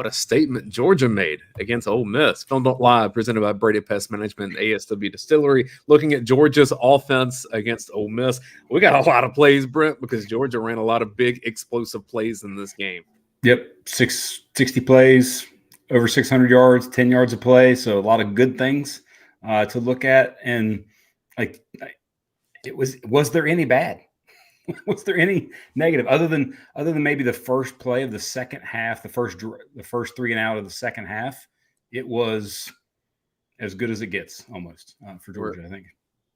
what a statement Georgia made against Ole Miss. Film Don't Lie, presented by Breda Pest Management, ASW Distillery. Looking at Georgia's offense against Ole Miss, we got a lot of plays, Brent, because Georgia ran a lot of big, explosive plays in this game. Yep, 60 plays, over 600 yards, 10 yards of play. So a lot of good things to look at. And was there any bad? Was there any negative other than maybe the first play of the second half, the first 3 and out of the second half? It was as good as it gets almost for Georgia, I think.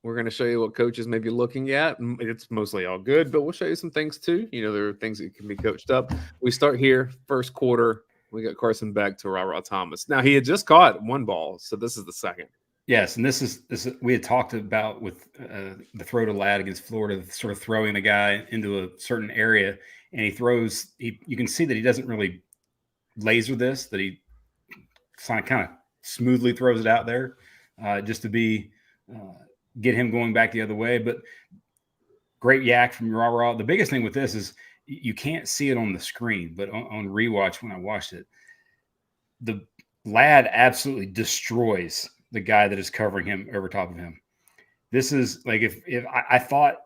We're going to show you what coaches may be looking at. It's mostly all good, but we'll show you some things too. There are things that can be coached up. We start here, first quarter. We got Carson Beck to Ra Thomas. Now, he had just caught one ball, so this is the second. Yes, and this is we had talked about with the throw to Ladd against Florida, sort of throwing the guy into a certain area, and he throws. You can see that he doesn't really laser this; that he kind of smoothly throws it out there, just to get him going back the other way. But great yak from Ra. The biggest thing with this is you can't see it on the screen, but on rewatch when I watched it, the Ladd absolutely destroys the guy that is covering him over top of him. This is like if I thought,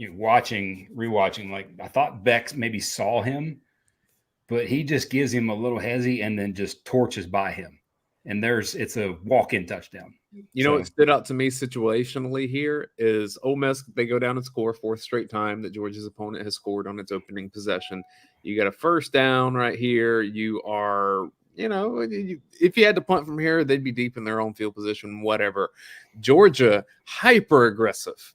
rewatching, like I thought Beck maybe saw him, but he just gives him a little hezzy and then just torches by him. And it's a walk-in touchdown. What stood out to me situationally here is Ole Miss, they go down and score, fourth straight time that Georgia's opponent has scored on its opening possession. You got a first down right here. You are if you had to punt from here, they'd be deep in their own field position, whatever. Georgia, hyper aggressive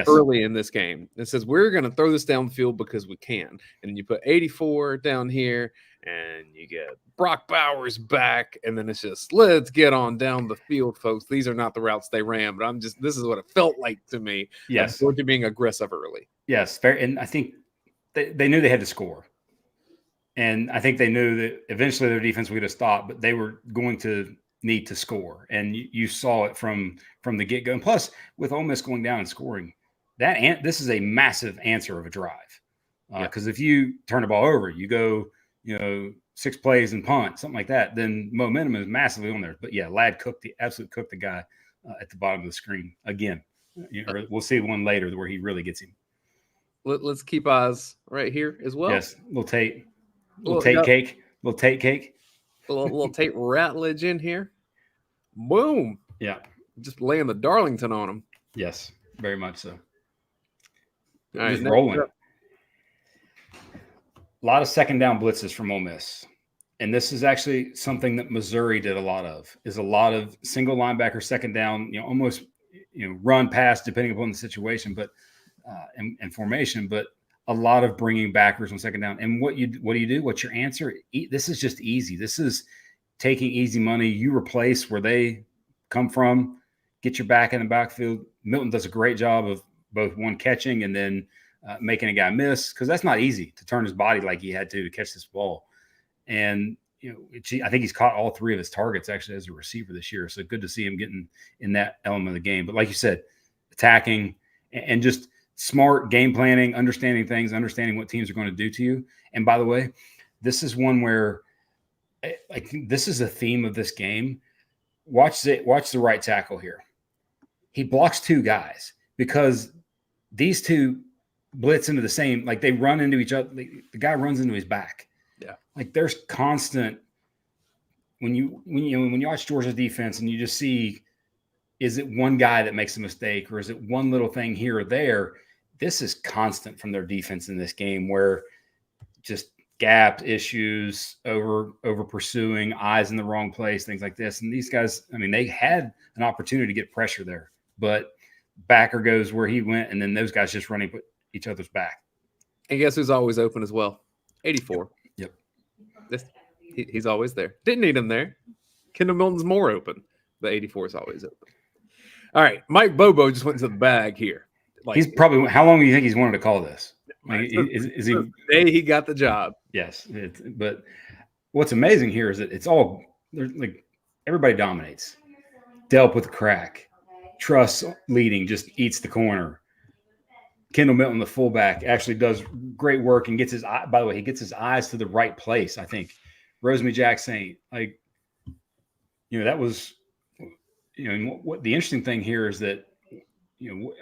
early in this game. It says, we're going to throw this downfield because we can. And you put 84 down here, and you get Brock Bowers back, and then it's just, let's get on down the field, folks. These are not the routes they ran, but this is what it felt like to me. Yes. Georgia being aggressive early. Yes, fair. And I think they knew they had to score. And I think they knew that eventually their defense would get a stop, but they were going to need to score. And you saw it from the get-go. And plus, with Ole Miss going down and scoring, this is a massive answer of a drive. Because if you turn the ball over, you go, 6 plays and punt, something like that, then momentum is massively on there. But yeah, Ladd absolutely cooked the guy at the bottom of the screen again. We'll see one later where he really gets him. Let's keep eyes right here as well. Yes, little Tate cake. Little Tate Ratledge in here. Boom. Yeah. Just laying the Darlington on him. Yes, very much so. All right, just rolling. A lot of second down blitzes from Ole Miss. And this is actually something that Missouri did a lot of single linebacker second down, almost, run pass depending upon the situation, but and formation, but a lot of bringing backers on second down. And what do you do? What's your answer? This is just easy. This is taking easy money. You replace where they come from, get your back in the backfield. Milton does a great job of both one catching and then making a guy miss, because that's not easy to turn his body like he had to catch this ball. And, I think he's caught all 3 of his targets actually as a receiver this year. So good to see him getting in that element of the game. But like you said, attacking and just smart game planning, understanding things, understanding what teams are going to do to you. And by the way, this is one where this is a theme of this game. Watch the right tackle here. He blocks 2 guys because these 2 blitz into the same, they run into each other. The guy runs into his back. Yeah. There's constant when you watch Georgia's defense and you just see, is it one guy that makes a mistake or is it one little thing here or there? This is constant from their defense in this game, where just gap issues, over pursuing, eyes in the wrong place, things like this. And these guys, they had an opportunity to get pressure there, but backer goes where he went, and then those guys just running each other's back. And guess who's always open as well? 84. Yep. He's always there. Didn't need him there. Kendall Milton's more open. The 84 is always open. All right, Mike Bobo just went to the bag here. He's probably. How long do you think he's wanted to call this? Is he? The day he got the job. Yes, but what's amazing here is that it's all everybody dominates. Delp with the crack. Truss leading, just eats the corner. Kendall Milton, the fullback, actually does great work and gets his eye. By the way, he gets his eyes to the right place. I think Rosemary Jack Saint. Like, that was, what the interesting thing here is that,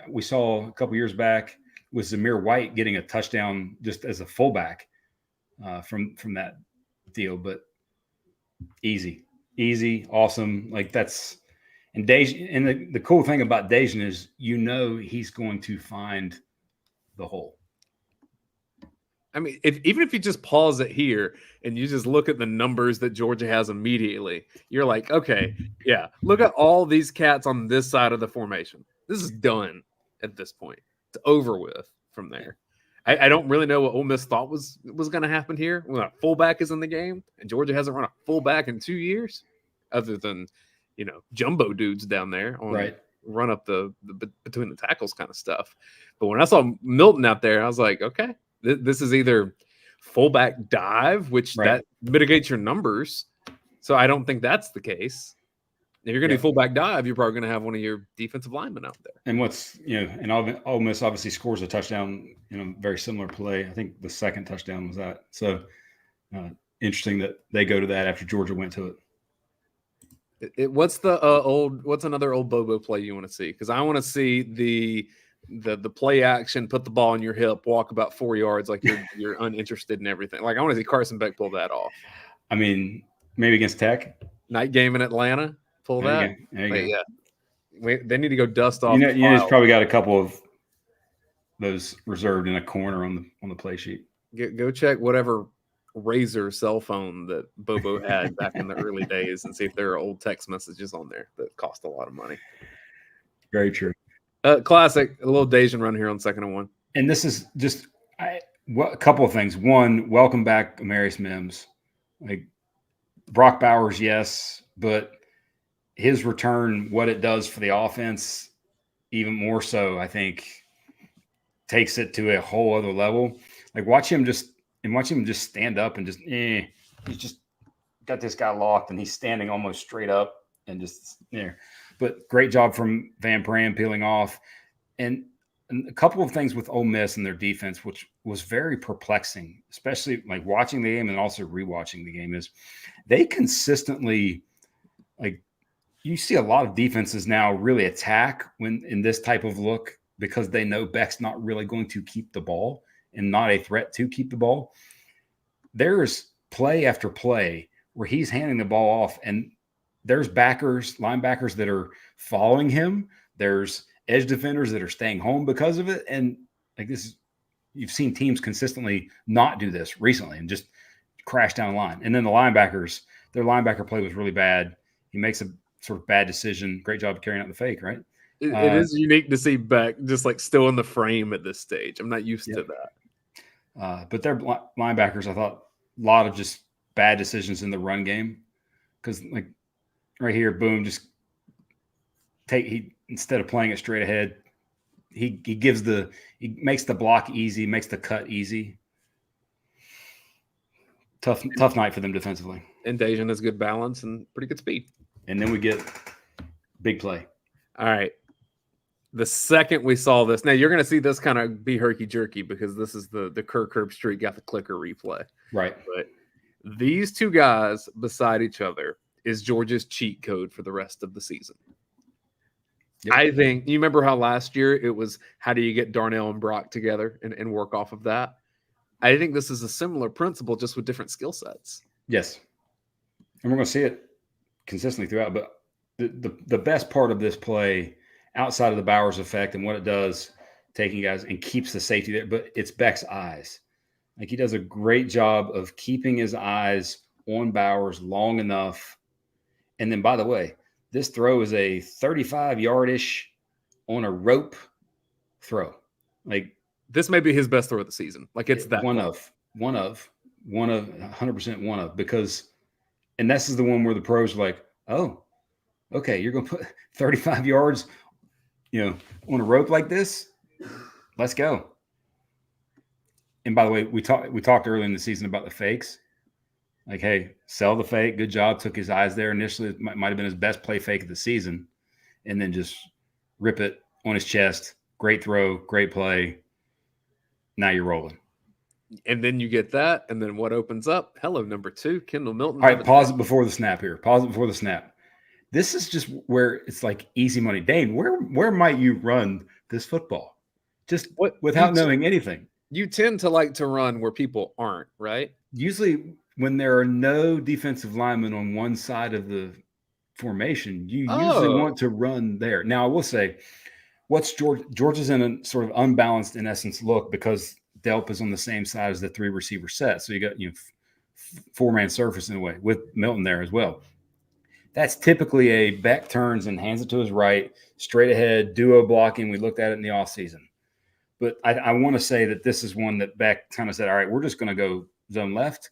we saw a couple years back with Zamir White getting a touchdown just as a fullback from that deal, but easy, awesome. Like that's, and Dayne, and the cool thing about Dayne is, he's going to find the hole. I mean, even if you just pause it here and you just look at the numbers that Georgia has immediately, you're like, okay, yeah, look at all these cats on this side of the formation. This is done at this point. It's over with from there. I don't really know what Ole Miss thought was going to happen here when a fullback is in the game, and Georgia hasn't run a fullback in 2 years, other than jumbo dudes down there on right. Run up the between the tackles kind of stuff. But when I saw Milton out there, I was like, okay. This is either fullback dive, which that mitigates your numbers. So I don't think that's the case. If you're going to do fullback dive, you're probably going to have one of your defensive linemen out there. And and Ole Miss obviously scores a touchdown in a very similar play. I think the second touchdown was that. So interesting that they go to that after Georgia went to it. What's another old Bobo play you want to see? Because I want to see the play action, put the ball in your hip, walk about 4 yards like you're uninterested in everything. Like I want to see Carson Beck pull that off. I mean, maybe against Tech. Night game in Atlanta, pull that. There you go. Yeah. They need to go dust off. He's probably got a couple of those reserved in a corner on the play sheet. Go check whatever Razor cell phone that Bobo had back in the early days and see if there are old text messages on there that cost a lot of money. Very true. Classic, a little Dayne run here on 2nd and 1. And this is just a couple of things. One, welcome back, Amarius Mims. Like Brock Bowers, yes, but his return, what it does for the offense, even more so, I think, takes it to a whole other level. Like watch him just stand up and he's just got this guy locked and he's standing almost straight up and just there. But great job from Van Pran peeling off. And a couple of things with Ole Miss and their defense, which was very perplexing, especially like watching the game and also rewatching the game, is they consistently, like, you see a lot of defenses now really attack when in this type of look because they know Beck's not really going to keep the ball and not a threat to keep the ball. There's play after play where he's handing the ball off and there's linebackers that are following him. There's edge defenders that are staying home because of it. And like you've seen teams consistently not do this recently and just crash down the line. And then the linebackers, their linebacker play was really bad. He makes a sort of bad decision. Great job of carrying out the fake, right? It is unique to see Beck just like still in the frame at this stage. I'm not used to that. But their linebackers, I thought a lot of just bad decisions in the run game. Because like right here, boom, just instead of playing it straight ahead, he makes the block easy, makes the cut easy. Tough night for them defensively. And Dayne has good balance and pretty good speed. And then we get big play. All right. The second we saw this, now you're going to see this kind of be herky-jerky because this is the Kirk Herbstreit got the clicker replay. Right. But these two guys beside each other is Georgia's cheat code for the rest of the season. Yep. I think you remember how last year it was how do you get Darnell and Brock together and work off of that? I think this is a similar principle just with different skill sets. Yes. And we're going to see it consistently throughout. But the best part of this play outside of the Bowers effect and what it does, taking guys and keeps the safety there, but it's Beck's eyes. Like he does a great job of keeping his eyes on Bowers long enough. And then, by the way, this throw is a 35-yard-ish on a rope throw. Like this may be his best throw of the season. Like it's that one of 100% one of, because, and this is the one where the pros are like, oh, okay, you're going to put 35 yards, on a rope like this. Let's go. And by the way, we talked early in the season about the fakes. Like, hey, sell the fake. Good job. Took his eyes there initially. It might have been his best play fake of the season. And then just rip it on his chest. Great throw. Great play. Now you're rolling. And then you get that, and then what opens up? Hello, number 2, Kendall Milton. All right, pause it before the snap here. Pause it before the snap. This is just where it's like easy money. Dayne, where might you run this football? Just without knowing anything. You tend to like to run where people aren't, right? Usually when there are no defensive linemen on one side of the formation, you usually want to run there. Now, I will say, Georgia's in a sort of unbalanced, in essence, look because Delp is on the same side as the 3 receiver set. So you got 4-man surface in a way with Milton there as well. That's typically a Beck turns and hands it to his right, straight ahead, duo blocking. We looked at it in the offseason. But I want to say that this is one that Beck kind of said, all right, we're just going to go zone left.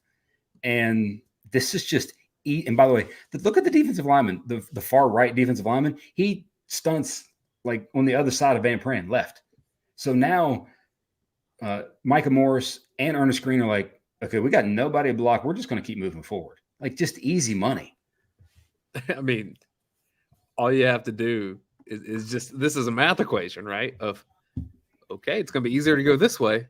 And this is just – and by the way, look at the defensive lineman, the far right defensive lineman. He stunts like on the other side of Van Pran, left. So now Micah Morris and Ernest Green are like, okay, we got nobody to block. We're just going to keep moving forward. Like just easy money. I mean, all you have to do is just – this is a math equation, right, of – okay, it's going to be easier to go this way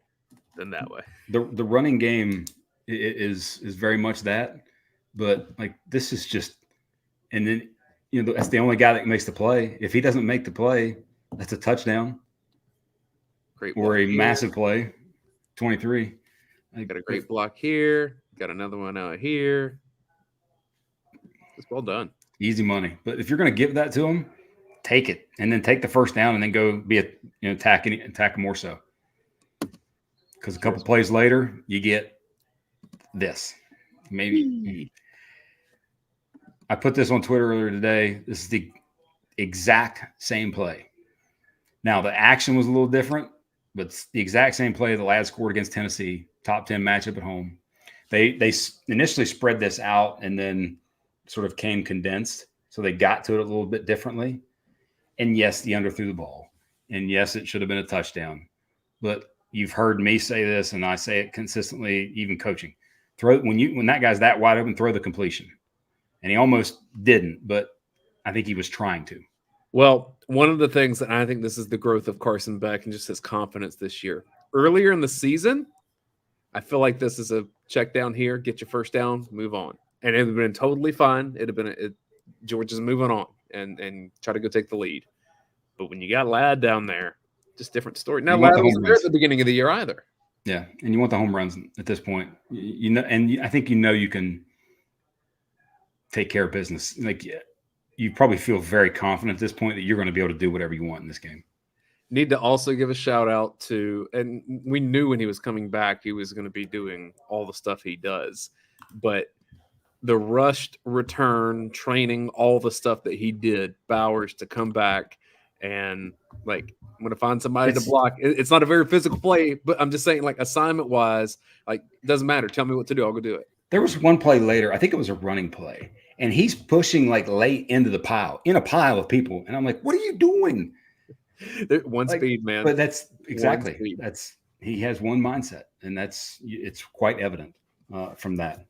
than that way. The running game is very much that, but like this is just, and then that's the only guy that makes the play. If he doesn't make the play, that's a touchdown. Great or a massive play. 23. Got a great block here. Got another one out here. It's well done. Easy money. But if you're going to give that to him, take it and then take the first down and then go be attack more so. Because a couple plays later, you get this. Maybe I put this on Twitter earlier today. This is the exact same play. Now the action was a little different, but it's the exact same play the Lads scored against Tennessee, top 10 matchup at home. They initially spread this out and then sort of came condensed, so they got to it a little bit differently. And yes, the under threw the ball. And yes, it should have been a touchdown. But you've heard me say this, and I say it consistently, even coaching. When that guy's that wide open, throw the completion. And he almost didn't, but I think he was trying to. Well, one of the things that I think this is the growth of Carson Beck and just his confidence this year. Earlier in the season, I feel like this is a check down here, get your first down, move on. And it would have been totally fine. It'd have been Georgia's moving on and try to go take the lead. But when you got Ladd down there, just different story. Now, Ladd wasn't there at the beginning of the year either. Yeah, and you want the home runs at this point. And I think you can take care of business. Like you probably feel very confident at this point that you're going to be able to do whatever you want in this game. Need to also give a shout out to, and we knew when he was coming back, he was going to be doing all the stuff he does, but the rushed return training, all the stuff that he did, Bowers to come back and like, I'm going to find somebody to block. It's not a very physical play, but I'm just saying like assignment wise, like doesn't matter. Tell me what to do. I'll go do it. There was one play later. I think it was a running play and he's pushing like late into the pile in a pile of people. And I'm like, what are you doing? Speed, man. But that's exactly, he has one mindset and it's quite evident from that.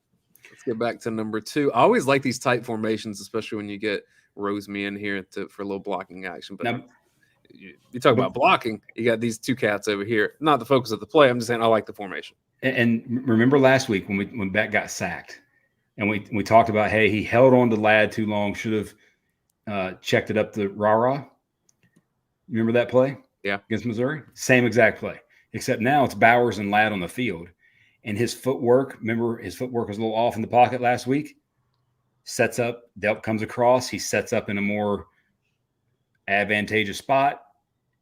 Let's get back to number 2. I always like these tight formations, especially when you get Roseme in here for a little blocking action. But now, you talk about blocking, you got these 2 cats over here. Not the focus of the play. I'm just saying I like the formation. And remember last week when Beck got sacked and we talked about, hey, he held on to Ladd too long, should have checked it up the rah-rah. Remember that play? Yeah. Against Missouri? Same exact play, except now it's Bowers and Ladd on the field. And his footwork, remember his footwork was a little off in the pocket last week, sets up, Delp comes across, he sets up in a more advantageous spot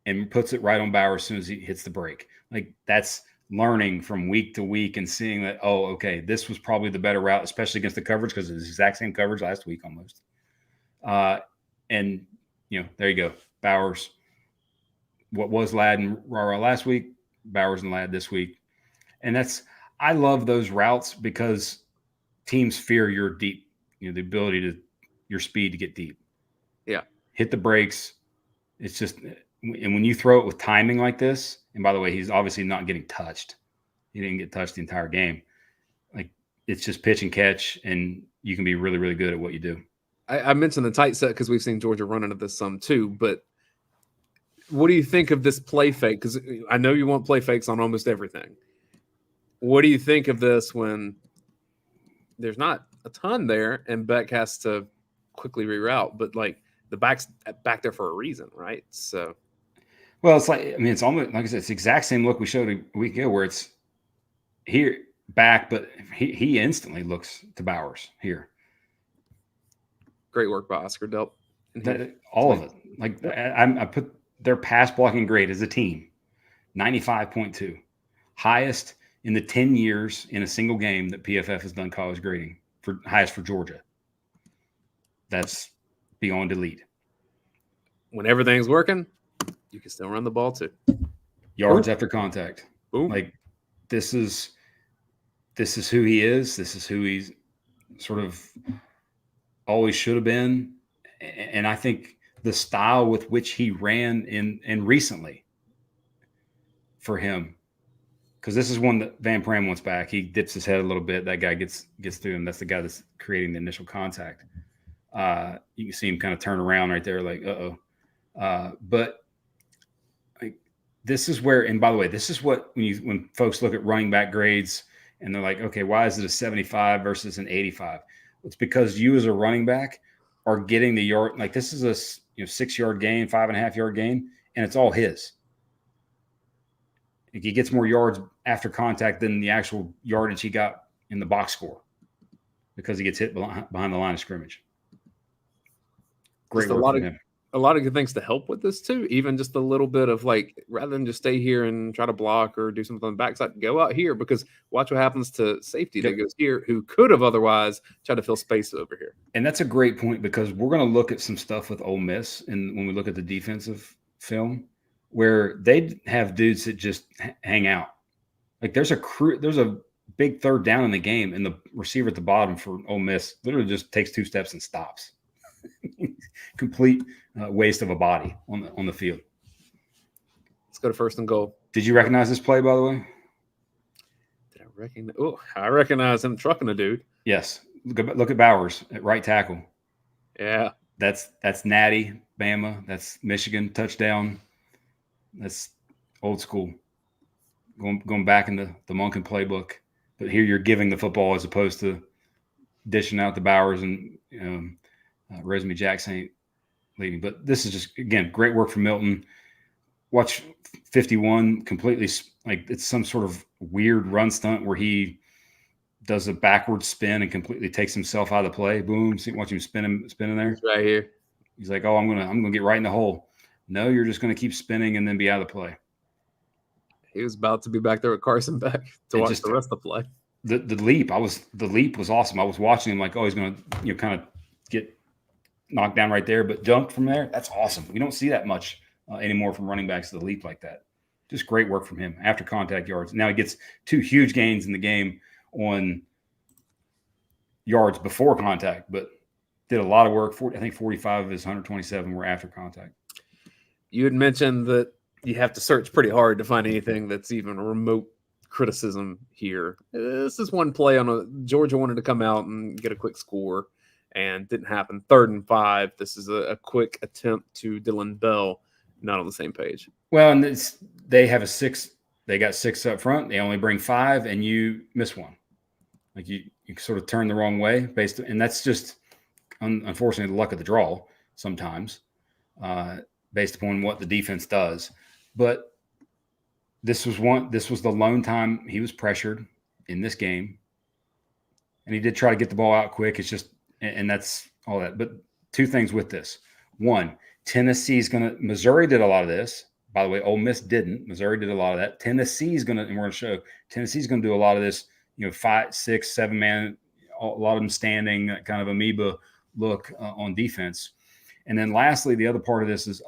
and puts it right on Bowers as soon as he hits the break. Like that's learning from week to week and seeing that, oh, okay, this was probably the better route, especially against the coverage because it was the exact same coverage last week almost. And, there you go. Bowers, what was Ladd and Rara last week, Bowers and Ladd this week. And I love those routes because teams fear your deep, the ability your speed to get deep. Yeah. Hit the brakes. It's just, and when you throw it with timing like this, and by the way, he's obviously not getting touched. He didn't get touched the entire game. Like it's just pitch and catch, and you can be really, really good at what you do. I mentioned the tight set because we've seen Georgia run into this some too, but what do you think of this play fake? Because I know you want play fakes on almost everything. What do you think of this when there's not a ton there and Beck has to quickly reroute, but like the back's back there for a reason, right? So, well, it's like, I mean, it's almost like I said, it's the exact same look we showed a week ago where it's here back, but he instantly looks to Bowers here. great work by Oscar Delp. All of it. Like I put their pass blocking grade as a team, 95.2, highest in the 10 years in a single game that PFF has done college grading, for highest for Georgia. That's beyond elite. When everything's working, you can still run the ball too. Yards after contact. Boom. Like this is who he is. This is who he's sort of always should have been. And I think the style with which he ran in recently for him, because this is one that Van Pram wants back. He dips his head a little bit. That guy gets through him. That's the guy that's creating the initial contact. You can see him kind of turn around right there, like, but like this is where, and by the way, this is what when folks look at running back grades and they're like, okay, why is it a 75 versus an 85? It's because you as a running back are getting the yard. Like this is a 6-yard gain, 5.5 yard gain, and it's all his. He gets more yards after contact than the actual yardage he got in the box score because he gets hit behind the line of scrimmage. Great work from him. A lot of good things to help with this too. Even just a little bit of like, rather than just stay here and try to block or do something on the backside, go out here, because watch what happens to safety that goes here, who could have otherwise tried to fill space over here. And that's a great point, because we're going to look at some stuff with Ole Miss, and when we look at the defensive film, where they have dudes that just hang out. Like there's a big third down in the game, and the receiver at the bottom for Ole Miss literally just takes 2 steps and stops. Complete waste of a body on the field. Let's go to 1st and goal. Did you recognize this play, by the way? Did I recognize? Oh, I recognize him trucking a dude. Yes. Look at Bowers at right tackle. Yeah. That's Natty, Bama. That's Michigan touchdown. That's old school. Going back in the Monken playbook. But here you're giving the football as opposed to dishing out the Bowers and Rosemary Jackson ain't leading. But this is just, again, great work from Milton. Watch 51 completely, like it's some sort of weird run stunt where he does a backward spin and completely takes himself out of the play. Boom. Watch him spinning there. He's right here. He's like, oh, I'm gonna get right in the hole. No, you're just gonna keep spinning and then be out of the play. He was about to be back there with Carson Beck to watch the rest of the play. The leap was awesome. I was watching him like, oh, he's gonna kind of get knocked down right there, but dunked from there. That's awesome. We don't see that much anymore from running backs to the leap like that. Just great work from him after contact yards. Now he gets 2 huge gains in the game on yards before contact, but did a lot of work. I think 45 of his 127 were after contact. You had mentioned that you have to search pretty hard to find anything that's even a remote criticism here. This is one play Georgia wanted to come out and get a quick score, and didn't happen. 3rd and 5. This is a quick attempt to Dylan Bell. Not on the same page. Well, and they have a 6. They got 6 up front. They only bring 5, and you miss one. Like you sort of turn the wrong way and that's just unfortunately the luck of the draw sometimes, based upon what the defense does. But this was the lone time he was pressured in this game, and he did try to get the ball out quick. It's just, and that's all that. But 2 things with this. One, Missouri did a lot of this. By the way, Ole Miss didn't. Missouri did a lot of that. And we're going to show Tennessee's going to do a lot of this, 5, 6, 7 man, a lot of them standing, that kind of amoeba look on defense. And then lastly, the other part of this is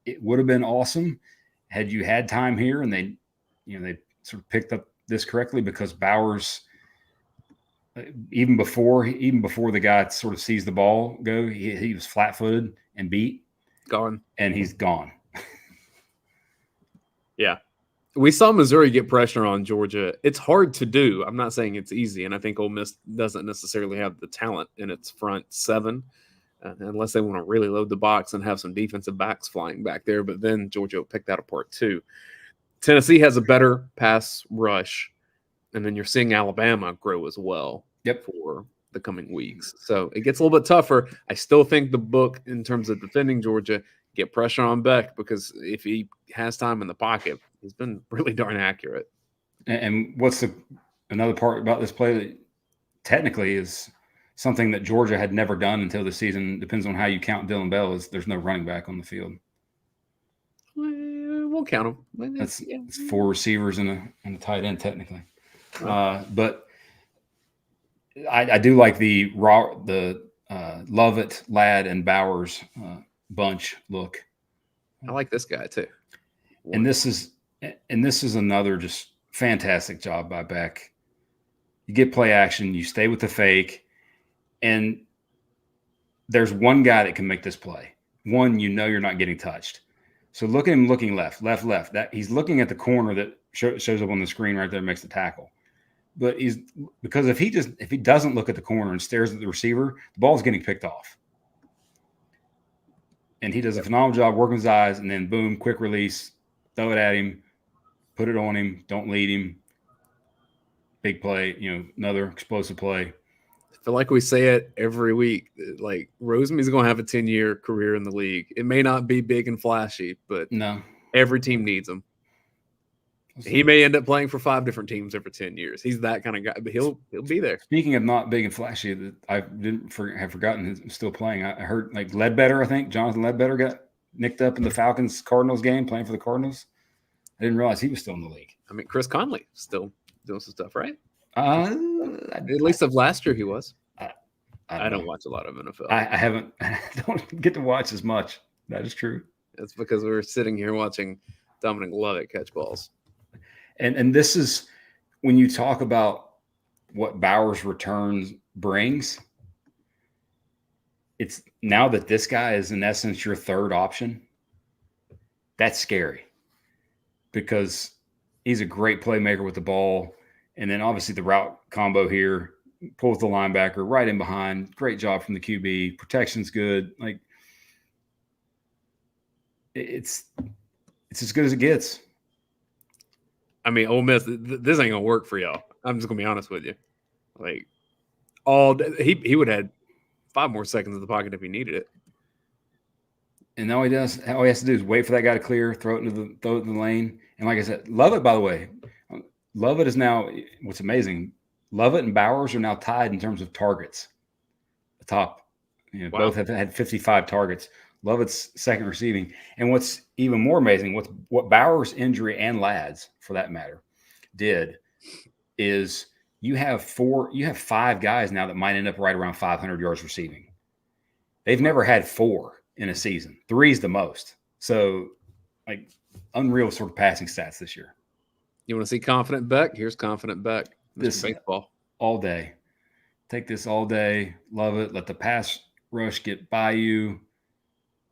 it would have been awesome had you had time here and they sort of picked up this correctly, because Bowers, even before the guy sort of sees the ball go, he was flat-footed and beat. Gone. And he's gone. Yeah. We saw Missouri get pressure on Georgia. It's hard to do. I'm not saying it's easy, and I think Ole Miss doesn't necessarily have the talent in its front 7, unless they want to really load the box and have some defensive backs flying back there. But then Georgia will pick that apart too. Tennessee has a better pass rush And then you're seeing Alabama grow as well. Yep. For the coming weeks. So it gets a little bit tougher. I still think the book, in terms of defending Georgia, get pressure on Beck, because if he has time in the pocket, he's been really darn accurate. And what's another part about this play that technically is something that Georgia had never done until the season, depends on how you count Dylan Bell, is there's no running back on the field. We'll count him. It's 4 receivers and a tight end technically. But I do like the Lovett, Ladd, and Bowers bunch look. I like this guy too. And this is another just fantastic job by Beck. You get play action, you stay with the fake, and there's one guy that can make this play. One, you're not getting touched. So look at him looking left. That he's looking at the corner that shows up on the screen right there, makes the tackle. But because if he doesn't look at the corner and stares at the receiver, the ball's getting picked off. And he does a phenomenal job working his eyes, and then boom, quick release, throw it at him, put it on him, don't lead him. Big play, another explosive play. I feel like we say it every week. Like, Roseme's going to have a 10-year career in the league. It may not be big and flashy, but no, every team needs him. He may end up playing for 5 different teams over 10 years. He's that kind of guy, but he'll be there. Speaking of not big and flashy, that I have forgotten he's still playing. I heard like Ledbetter, I think Jonathan Ledbetter got nicked up in the Falcons-Cardinals game playing for the Cardinals. I didn't realize he was still in the league. I mean, Chris Conley still doing some stuff, right? At least of last year he was. I don't watch a lot of NFL. I haven't. I don't get to watch as much. That is true. It's because we were sitting here watching Dominic Lovett catch balls. And this is when you talk about what Bowers' returns brings. It's now that this guy is in essence your third option. That's scary because he's a great playmaker with the ball. And then obviously the route combo here, pulls the linebacker right in behind. Great job from the QB. Protection's good. Like it's as good as it gets. I mean, Ole Miss, this ain't gonna work for y'all. I'm just gonna be honest with you. Like, he would have had 5 more seconds in the pocket if he needed it. And all he has to do is wait for that guy to clear, throw it in the lane. And like I said, Lovett, by the way, Lovett is now, what's amazing, Lovett and Bowers are now tied in terms of targets. The top, wow. Both have had 55 targets. Lovett's second receiving. And what's even more amazing, what Bowers' injury and Ladd's, for that matter, did is you have 5 guys now that might end up right around 500 yards receiving. They've never had 4 in a season. 3 is the most. So, like, unreal sort of passing stats this year. You want to see confident Beck? Here's confident Beck. This baseball all day. Take this all day. Love it. Let the pass rush get by you.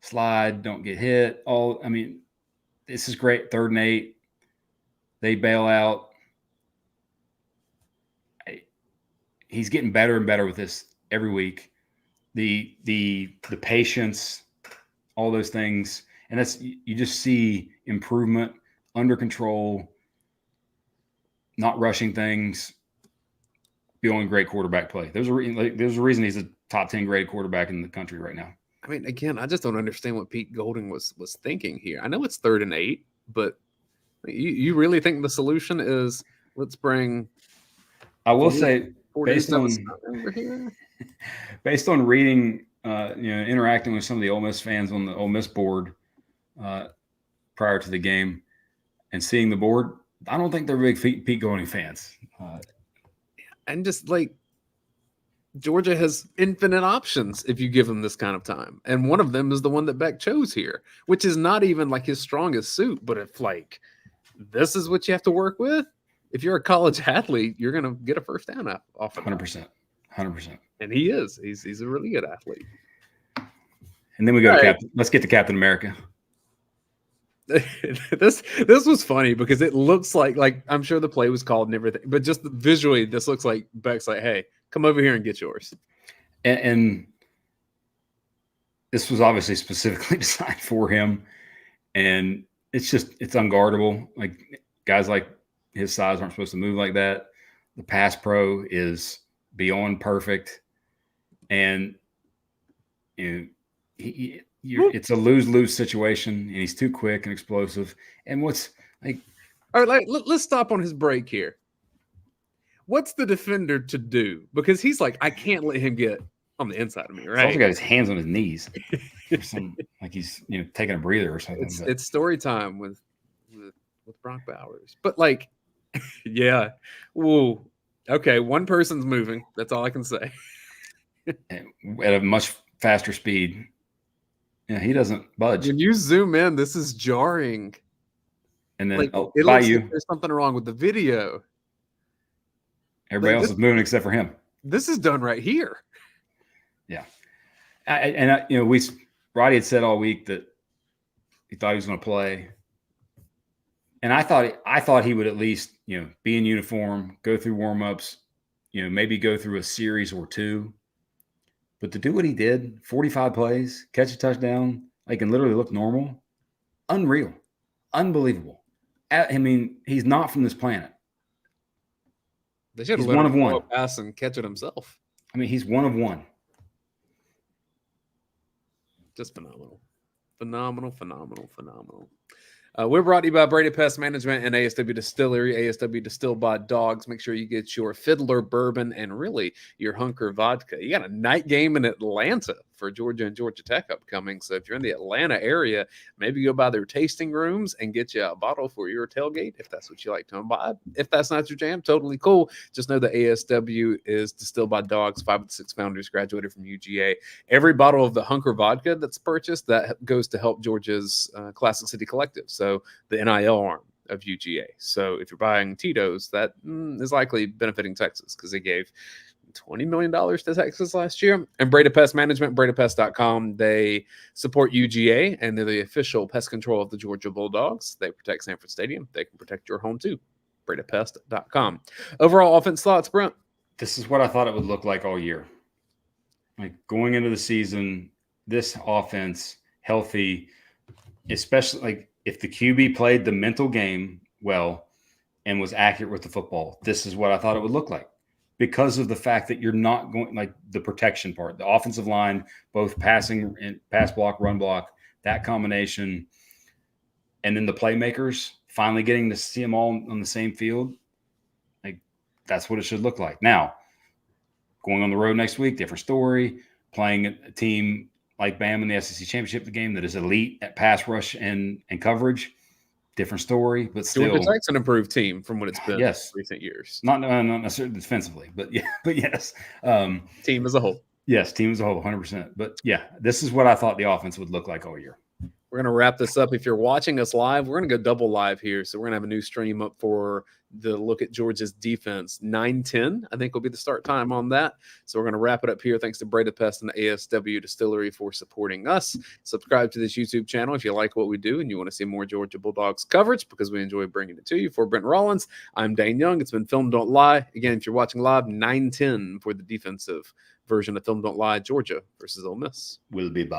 Slide. Don't get hit. This is great. 3rd and 8. They bail out. He's getting better and better with this every week. The patience, all those things, and that's you just see improvement, under control, not rushing things, doing great quarterback play. There's a reason he's a top 10 graded quarterback in the country right now. I mean, again, I just don't understand what Pete Golding was thinking here. I know it's 3rd and 8, but you really think the solution is let's bring? I will say, based on reading, interacting with some of the Ole Miss fans on the Ole Miss board prior to the game and seeing the board, I don't think they're big Pete Golding fans. And just like Georgia has infinite options if you give them this kind of time. And one of them is the one that Beck chose here, which is not even like his strongest suit. But if like this is what you have to work with, if you're a college athlete, you're going to get a first down off of 100%. 100%. And he is. He's a really good athlete. And then we go to Captain. Let's get to Captain America. This was funny because it looks like I'm sure the play was called and everything, but just visually, this looks like Beck's like, "Hey, come over here and get yours." And this was obviously specifically designed for him, and it's unguardable. Like guys like his size aren't supposed to move like that. The pass pro is beyond perfect, and it's a lose-lose situation, and he's too quick and explosive. And what's like, all right, let's stop on his break here. What's the defender to do? Because he's like, I can't let him get on the inside of me, right? He's also got his hands on his knees, like he's taking a breather or something. It's story time with Brock Bowers, but like, yeah, whoa, okay, one person's moving. That's all I can say. At a much faster speed. Yeah, he doesn't budge. When you zoom in, this is jarring. And then like, it looks like there's something wrong with the video. Everybody else is moving except for him. This is done right here. Yeah. Roddy had said all week that he thought he was going to play. And I thought he would at least, be in uniform, go through warm-ups, maybe go through a series or two. But to do what he did, 45 plays, catch a touchdown, and literally look normal, unreal, unbelievable. I mean, he's not from this planet. They should he's have one of one. Pass and catch it himself. I mean, he's one of one. Just phenomenal. We're brought to you by Breda Pest Management and ASW Distillery. ASW distilled by dogs. Make sure you get your Fiddler bourbon and really your Hunker vodka. You got a night game in Atlanta for Georgia and Georgia Tech upcoming. So if you're in the Atlanta area, maybe go by their tasting rooms and get you a bottle for your tailgate if that's what you like to imbibe. If that's not your jam, totally cool. Just know that ASW is distilled by dogs. 5 of the 6 founders graduated from UGA. Every bottle of the Hunker vodka that's purchased, that goes to help Georgia's Classic City Collective. So the NIL arm of UGA. So if you're buying Tito's, that is likely benefiting Texas because they gave $20 million to Texas last year. And Breda Pest Management, BredaPest.com, they support UGA, and they're the official pest control of the Georgia Bulldogs. They protect Sanford Stadium. They can protect your home too. BredaPest.com. Overall offense thoughts, Brent? This is what I thought it would look like all year. Going into the season, this offense, healthy, especially if the QB played the mental game well and was accurate with the football, this is what I thought it would look like. Because of the fact that you're not going the protection part, the offensive line, both passing and pass block, run block, that combination, and then the playmakers finally getting to see them all on the same field. That's what it should look like. Now, going on the road next week, different story. Playing a team like Bam in the SEC Championship, the game that is elite at pass rush and coverage. Different story, but still. Georgia Tech's an improved team from what it's been in recent years. Not necessarily defensively, but yes. Team as a whole. Yes, team as a whole, 100%. But yeah, this is what I thought the offense would look like all year. We're going to wrap this up. If you're watching us live, we're going to go double live here. So we're going to have a new stream up for the look at Georgia's defense. 9:10, I think, will be the start time on that. So we're going to wrap it up here. Thanks to Breda Pest and the ASW Distillery for supporting us. Subscribe to this YouTube channel if you like what we do and you want to see more Georgia Bulldogs coverage because we enjoy bringing it to you. For Brent Rollins, I'm Dayne Young. It's been Film Don't Lie. Again, if you're watching live, 9:10 for the defensive version of Film Don't Lie, Georgia versus Ole Miss. We'll be back.